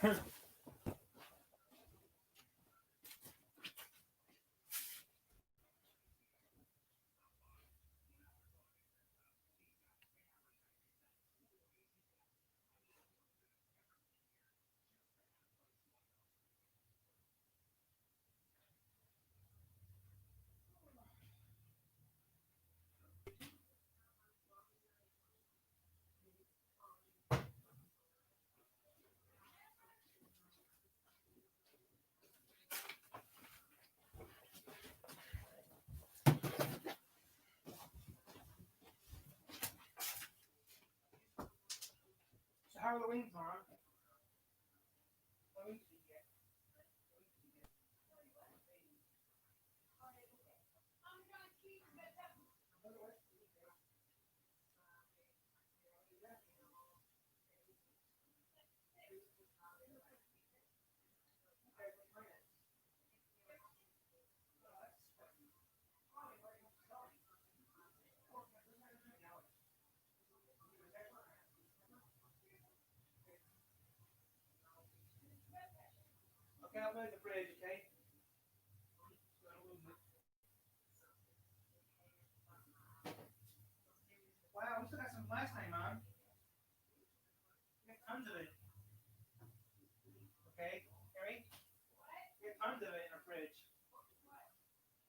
How are the wings, Mom? Okay, I'll move the fridge, okay? Wow, we still got some last night, Mom. We got tons of it. Okay, Harry? We got tons of it in our fridge.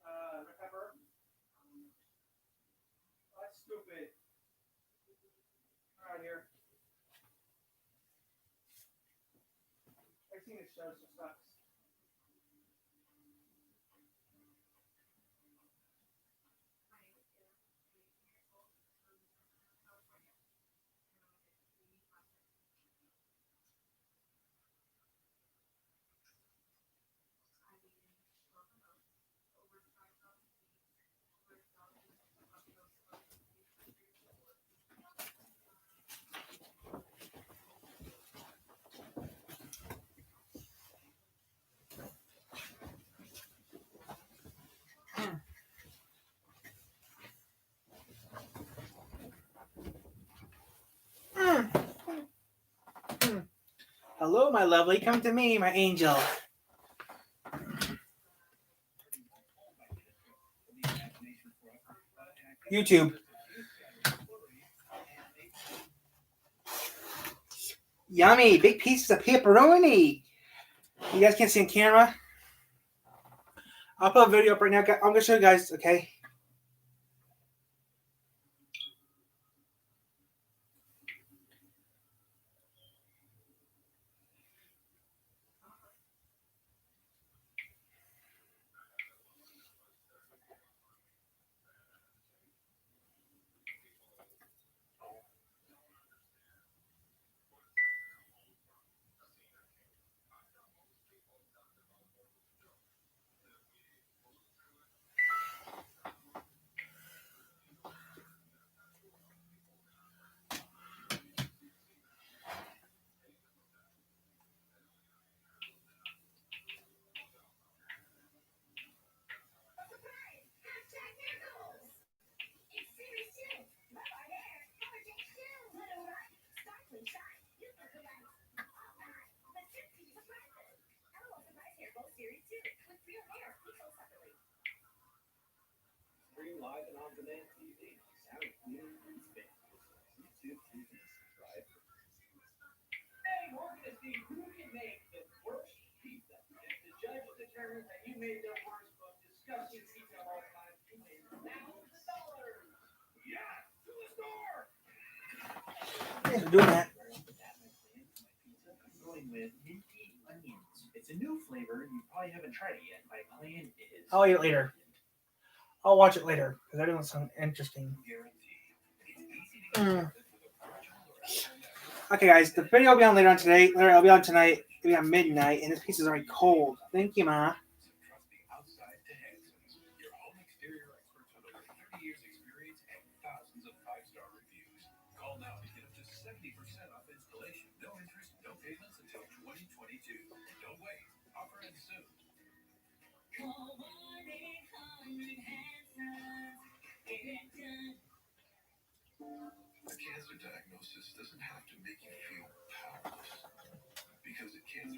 Red pepper. Oh, that's stupid. All right, here. I've seen this show, so it sucks. Hello, my lovely. Come to me, my angel. YouTube. Yummy. Big pieces of pepperoni. You guys can't see on camera. I'll put a video up right now. I'm going to show you guys, okay? Stream live and on demand TV. Sound clear and spin. YouTube TV. Subscribe. Hey, we're going to see who can make the worst pizza. If the judge determines that you made the worst, most disgusting pizza of all time, you win $1,000. Yeah, to the store. Thanks for doing that. I'm going with minty onions. It's a new flavor. You probably haven't tried it yet. My plan is. I'll eat it later. I'll watch it later because that doesn't sound interesting. Okay, guys, the video will be on later on today. Later, it'll be on tonight. It'll be on midnight, and this piece is already cold. Thank you, Ma. Call now to get up to 70% off installation. No interest, no payments until 2022. Don't wait. Offer ends soon. Call 1-800-HANSON. Get it done. A cancer diagnosis doesn't have to make you feel powerless. Because at Cancer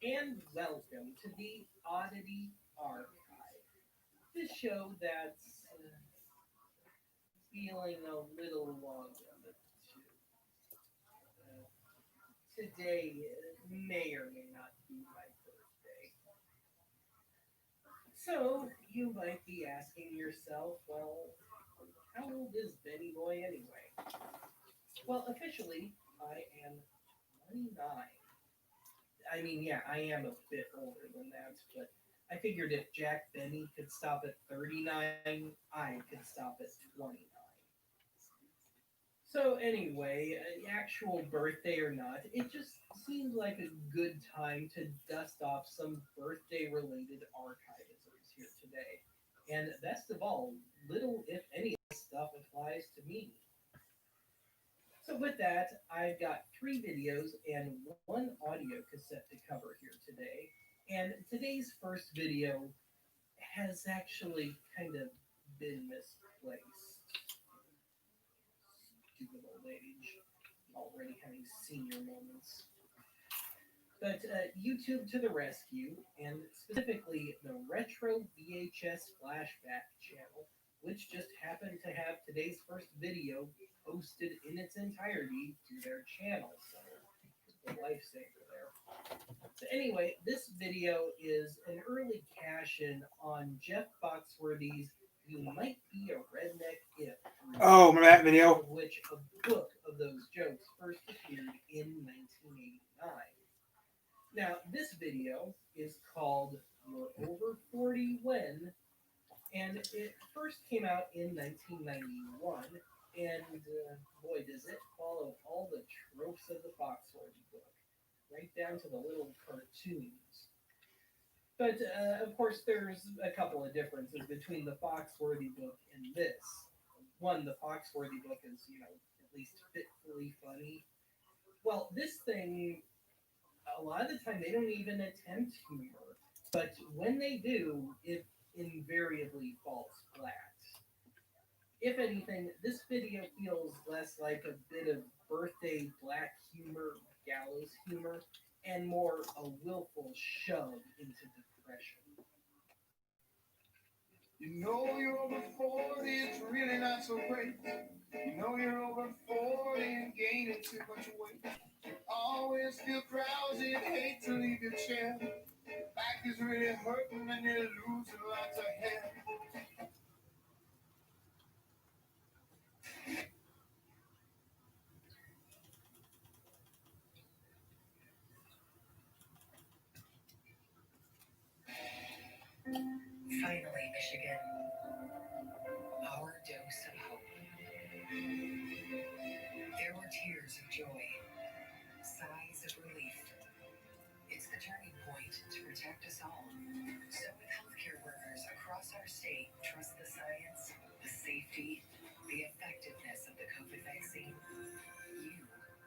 and welcome to the Oddity Archive, the show that's feeling a little long of it too. Uh, Today may or may not be my birthday. So you might be asking yourself, well, how old is Benny Boy anyway? Well, officially, I am 29. I mean, yeah, I am a bit older than that, but I figured if Jack Benny could stop at 39, I could stop at 29. So anyway, actual birthday or not, it just seems like a good time to dust off some birthday-related archivisms here today. And best of all, little if any of this stuff applies to me. So with that, I've got three videos and one audio cassette to cover here today. And today's first video has actually kind of been misplaced. Stupid old age, already having senior moments. But YouTube to the rescue, and specifically the Retro VHS Flashback channel, which just happened to have today's first video posted in its entirety to their channel. So, the lifesaver there. So anyway, this video is an early cash-in on Jeff Foxworthy's "You Might Be a Redneck If," Oh, remember that video? of which a book of those jokes first appeared in 1989. Now, this video is called "You're Over 40 When," and it first came out in 1991, and boy, does it follow all the tropes of the Foxworthy book, right down to the little cartoons. But of course, there's a couple of differences between the Foxworthy book and this. One, the Foxworthy book is, at least fitfully funny. Well, this thing, a lot of the time, they don't even attempt humor. But when they do, it invariably falls flat. If anything, this video feels less like a bit of birthday black humor, gallows humor, and more a willful shove into depression. You know you're over 40, it's really not so great. You know you're over 40 and gaining too much weight. You always feel drowsy and hate to leave your chair. Your back is really hurting and you're losing lots of hair. Finally, Michigan, our dose of hope. There were tears of joy, sighs of relief. It's the turning point to protect us all. So if healthcare workers across our state trust the science, the safety, the effectiveness of the COVID vaccine, you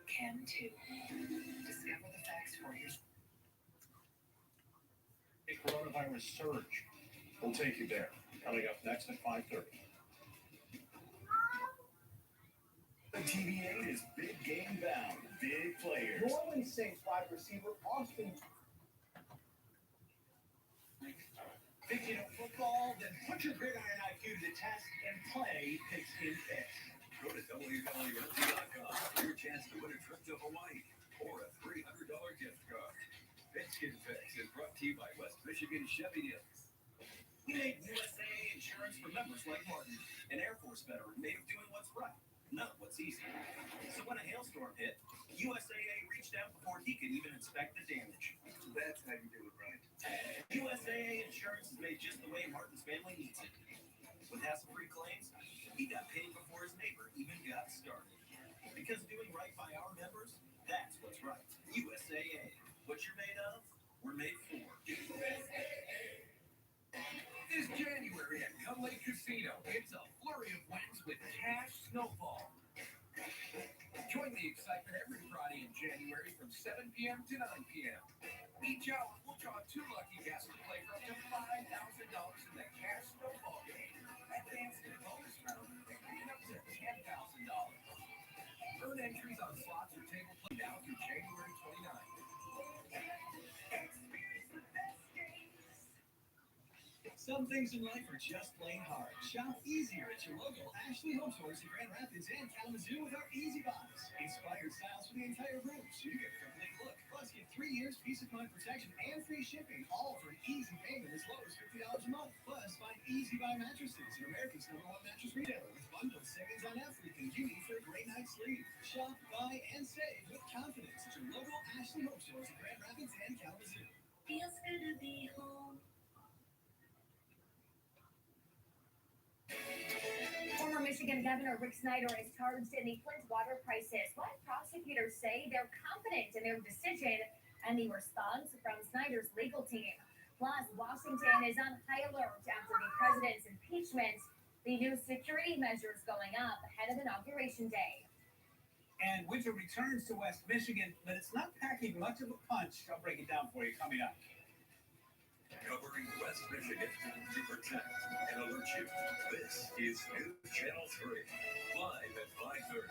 can too. Discover the facts for yourself. A coronavirus surge. We'll take you there. Coming up next at 5:30. The TVA is big game bound, big players. New Orleans Saints wide receiver Austin. Think you know football? Then put your gridiron IQ to the test and play Pigskin Picks. Go to WWFT.com for your chance to win a trip to Hawaii or a $300 gift card. Pigskin Picks is brought to you by West Michigan Chevy Deals. We made USAA insurance for members like Martin, an Air Force veteran made of doing what's right, not what's easy. So when a hailstorm hit, USAA reached out before he could even inspect the damage. That's how you do it right. USAA insurance is made just the way Martin's family needs it. With hassle-free claims, he got paid before his neighbor even got started. Because doing right by our members, that's what's right. USAA. What you're made of, we're made for. This January at Cum Lake Casino, it's a flurry of wins with cash snowball. Join the excitement every Friday in January from 7 p.m. to 9 p.m. Each hour, we'll draw 2 lucky guests to play for up to $5,000 in the cash snowball game. Advance to the bonus round and win up to $10,000. Earn entries on slots or table play now through January 29th. Some things in life are just plain hard. Shop easier at your local Ashley Home Stores in Grand Rapids and Kalamazoo with our Easy Buys. Inspired styles for the entire room, so you get a complete look. Plus, get 3 years peace of mind protection and free shipping, all for an easy payment as low as $50 a month. Plus, find Easy Buy mattresses, an America's #1 mattress retailer with bundled savings on everything you need for a great night's sleep. Shop, buy, and save with confidence at your local Ashley Home Stores in Grand Rapids and Kalamazoo. Feels good to be home. Former Michigan Governor Rick Snyder is charged in the Flint water crisis, while prosecutors say they're confident in their decision and the response from Snyder's legal team. Plus, Washington is on high alert after the president's impeachment, the new security measures going up ahead of Inauguration Day. And winter returns to West Michigan, but it's not packing much of a punch. I'll break it down for you coming up. Covering West Michigan to protect and alert you. This is News Channel 3, live at 5:30.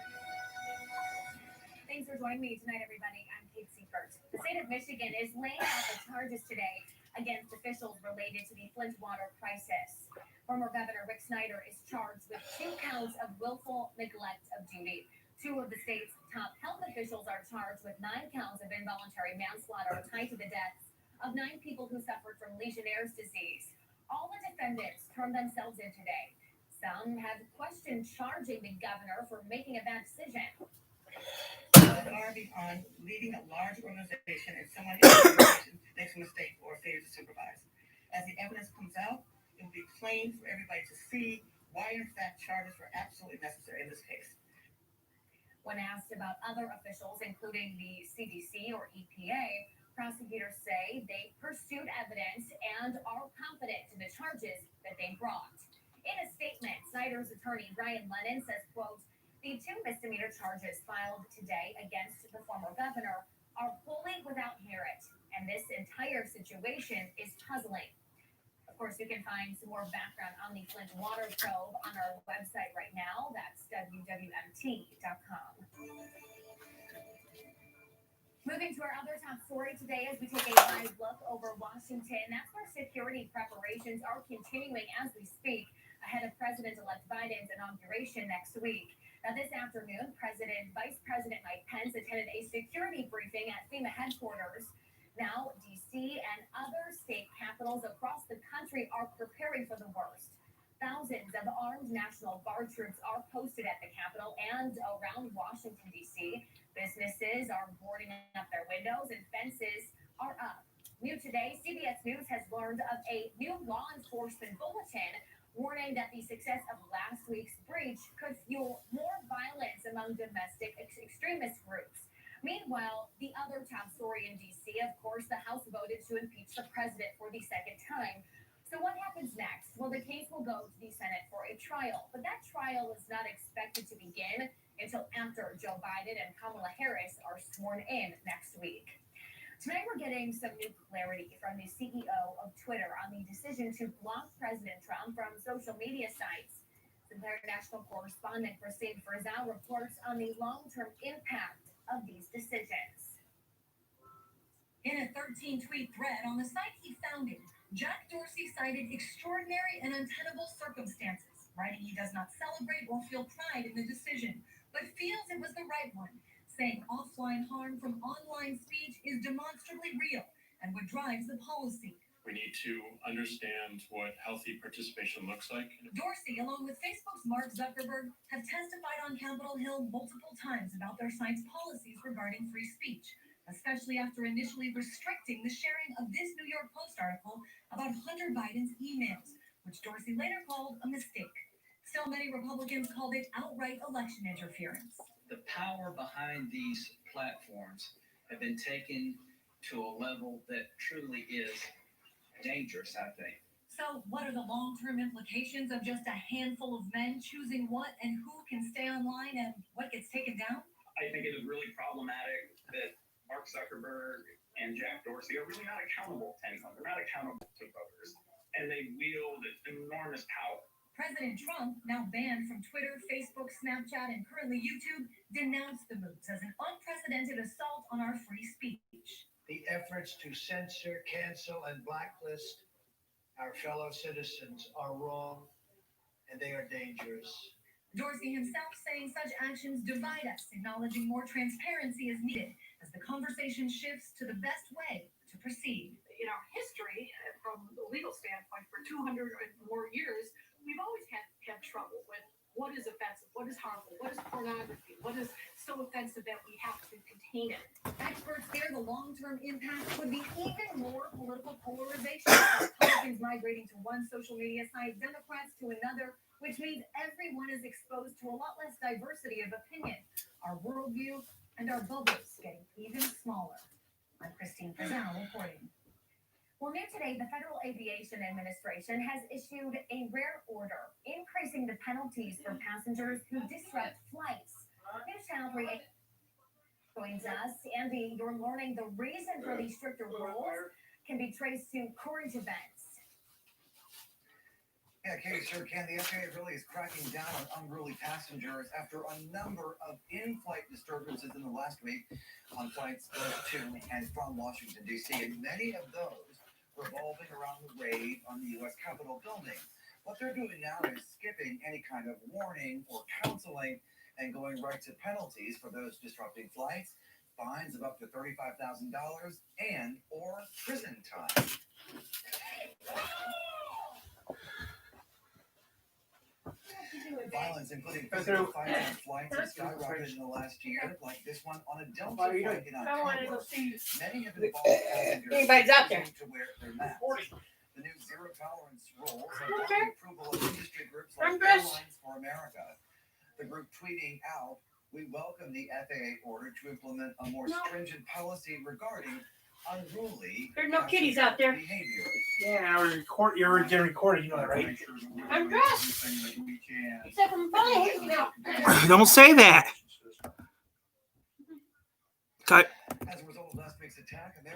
Thanks for joining me tonight, everybody. I'm Kate Seifert. The state of Michigan is laying out the charges today against officials related to the Flint water crisis. Former Governor Rick Snyder is charged with 2 counts of willful neglect of duty. 2 of the state's top health officials are charged with 9 counts of involuntary manslaughter tied to the deaths of 9 people who suffered from Legionnaire's disease. All the defendants turned themselves in today. Some have questioned charging the governor for making a bad decision. Far beyond leading a large organization and someone in the organization makes a mistake or fails to supervise. As the evidence comes out, it will be plain for everybody to see why, in fact, charges were absolutely necessary in this case. When asked about other officials, including the CDC or EPA, prosecutors say they pursued evidence and are confident in the charges that they brought. In a statement, Snyder's attorney, Brian Lennon, says, quote, "The 2 misdemeanor charges filed today against the former governor are wholly without merit, and this entire situation is puzzling." Of course, you can find some more background on the Flint water probe on our website right now. That's wwmt.com. Moving to our other top story today as we take a live look over Washington. That's where security preparations are continuing as we speak ahead of President-elect Biden's inauguration next week. Now, this afternoon, Vice President Mike Pence attended a security briefing at FEMA headquarters. Now, D.C. and other state capitals across the country are preparing for the worst. Thousands of armed National Guard troops are posted at the Capitol and around Washington, D.C. Businesses are boarding up their windows and fences are up. New today, CBS News has learned of a new law enforcement bulletin warning that the success of last week's breach could fuel more violence among domestic extremist groups. Meanwhile, the other top story in D.C., of course, the House voted to impeach the president for the second time. So what happens next? Well, the case will go to the Senate for a trial, but that trial is not expected to begin until after Joe Biden and Kamala Harris are sworn in next week. Tonight, we're getting some new clarity from the CEO of Twitter on the decision to block President Trump from social media sites. Sinclair National correspondent Christine Frizzell reports on the long-term impact of these decisions. In a 13-tweet thread on the site he founded, Jack Dorsey cited extraordinary and untenable circumstances, writing he does not celebrate or feel pride in the decision, but feels it was the right one, saying offline harm from online speech is demonstrably real and what drives the policy. We need to understand what healthy participation looks like. Dorsey, along with Facebook's Mark Zuckerberg, have testified on Capitol Hill multiple times about their site's policies regarding free speech, especially after initially restricting the sharing of this New York Post article about Hunter Biden's emails, which Dorsey later called a mistake. Still, many Republicans called it outright election interference. The power behind these platforms have been taken to a level that truly is dangerous, I think. So, what are the long-term implications of just a handful of men choosing what and who can stay online and what gets taken down? I think it is really problematic that Mark Zuckerberg and Jack Dorsey are really not accountable to anyone. They're not accountable to voters, and they wield enormous power. President Trump, now banned from Twitter, Facebook, Snapchat, and currently YouTube, denounced the moves as an unprecedented assault on our free speech. The efforts to censor, cancel, and blacklist Our fellow citizens are wrong and they are dangerous. Dorsey himself saying such actions divide us, acknowledging more transparency is needed as the conversation shifts to the best way to proceed. In our history, from the legal standpoint, for 200 or more years, we've always had trouble with what is offensive, what is harmful, what is pornography, what is so offensive that we have to contain it. Experts fear the long-term impact could be even more political polarization. Republicans migrating to one social media site, Democrats to another, which means everyone is exposed to a lot less diversity of opinion. Our worldview and our bubbles getting even smaller. I'm Christine Fazal reporting. Well, new today, the Federal Aviation Administration has issued a rare order increasing the penalties for passengers who disrupt flights. News Channel 3 joins us. Andy, you're learning the reason for these stricter rules can be traced to current events. Yeah, Katie, sure can. The FAA really is cracking down on unruly passengers after a number of in-flight disturbances in the last week on flights to and from Washington, D.C., and many of those revolving around the raid on the U.S. Capitol building. What they're doing now is skipping any kind of warning or counseling and going right to penalties for those disrupting flights, fines of up to $35,000 and or prison time. Violence, including physical fights on flights, has skyrocketed in the last year, like this one on a Delta flight in October. Many have involved passengers Anybody's out there. to wear their masks. The new zero tolerance rules have won the approval of industry groups like Airlines for America. The group tweeting out, "We welcome the FAA order to implement a more stringent policy regarding unruly There's no kitties out there. behavior." Yeah, you're getting recorded, you know that, right? I'm dressed. Except for my body hanging out. Don't say that. Cut. As a result of last week's attack,